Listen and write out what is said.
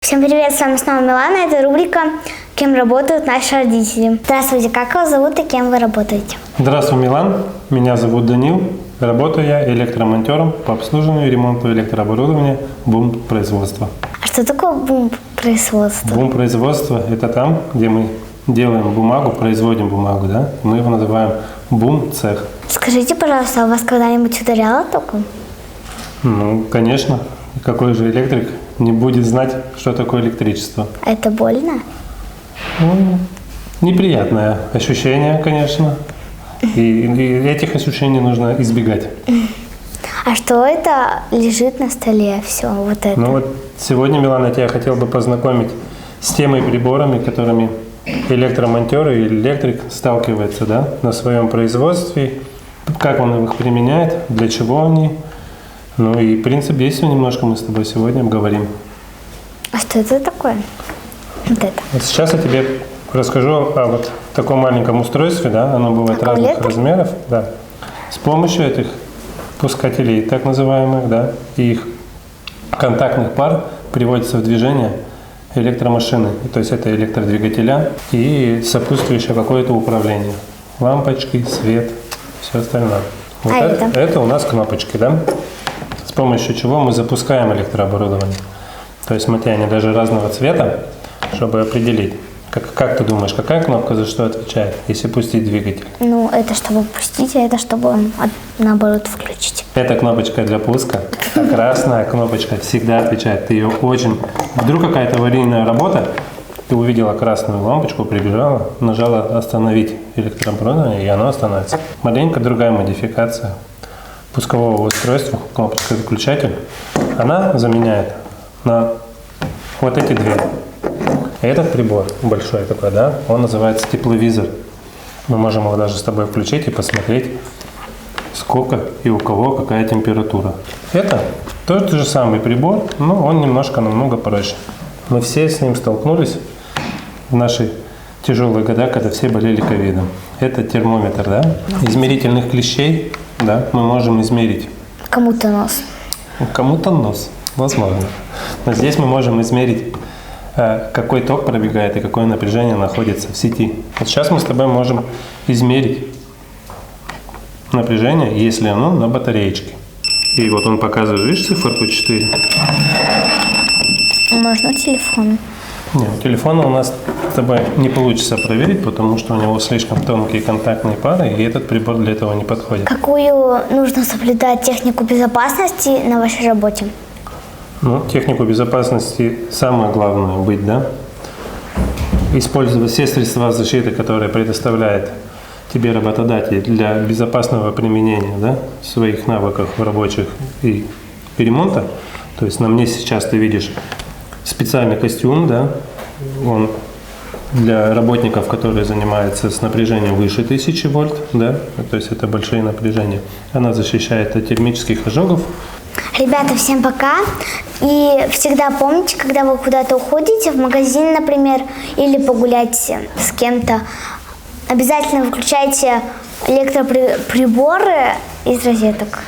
Всем привет, с вами снова Милана. Это рубрика «Кем работают наши родители». Здравствуйте, как вас зовут и кем вы работаете? Здравствуй, Милан. Меня зовут Данил. Работаю я электромонтером по обслуживанию и ремонту электрооборудования БУМ производства. А что такое БУМ производства? БУМ производства – это там, где мы делаем бумагу, производим бумагу, да? Мы его называем БУМ цех. Скажите, пожалуйста, а вас когда-нибудь ударяло током? Ну, конечно. Какой же электрик не будет знать, что такое электричество? А это больно? Ну, неприятное ощущение, конечно. И этих ощущений нужно избегать. А что это лежит на столе? Все, вот это. Ну вот сегодня, Милана, я тебя хотел бы познакомить с теми приборами, которыми электромонтер и электрик сталкивается, да, на своем производстве, как он их применяет, для чего они. Ну и принцип действия немножко мы с тобой сегодня обговорим. А что это такое? Вот это. Вот сейчас я тебе расскажу о вот таком маленьком устройстве, да, оно бывает Аккумулятор? разных размеров, да. С помощью этих пускателей, так называемых, да, и их контактных пар приводится в движение электромашины, то есть это электродвигателя и сопутствующее какое-то управление. Лампочки, свет, все остальное. Вот А это у нас кнопочки, да, с помощью чего мы запускаем электрооборудование. То есть смотри, они даже разного цвета, чтобы определить. Как ты думаешь, какая кнопка за что отвечает, если пустить двигатель? Ну, это чтобы пустить, а это чтобы наоборот включить. Это кнопочка для пуска, а красная кнопочка всегда отвечает. Ты ее очень... Вдруг какая-то аварийная работа, ты увидела красную лампочку, прибежала, нажала «Остановить электрооборудование», и оно остановится. Маленько другая модификация пускового устройства, кнопочка «Выключатель». Она заменяет на вот эти две. Этот прибор большой такой, да, он называется тепловизор. Мы можем его даже с тобой включить и посмотреть, сколько и у кого какая температура. Это тот же самый прибор, но он немножко намного проще. Мы все с ним столкнулись в наши тяжелые года, когда все болели ковидом. Это термометр, да, измерительных клещей, да, мы можем измерить. Кому-то нос. Кому-то нос, возможно. Но здесь мы можем измерить, какой ток пробегает и какое напряжение находится в сети. Вот сейчас мы с тобой можем измерить напряжение, если оно на батареечке. И вот он показывает, видишь, циферку 4. Можно телефон. Нет, телефона у нас с тобой не получится проверить, потому что у него слишком тонкие контактные пары, и этот прибор для этого не подходит. Какую нужно соблюдать технику безопасности на вашей работе? Ну, технику безопасности самое главное быть, да? Использовать все средства защиты, которые предоставляет тебе работодатель для безопасного применения, да, своих навыков рабочих и ремонта. То есть на мне сейчас ты видишь специальный костюм, да, он для работников, которые занимаются с напряжением выше 1000 вольт, да, то есть это большие напряжения. Она защищает от термических ожогов. Ребята, всем пока. И всегда помните, когда вы куда-то уходите, в магазин, например, или погулять с кем-то, обязательно выключайте электроприборы из розеток.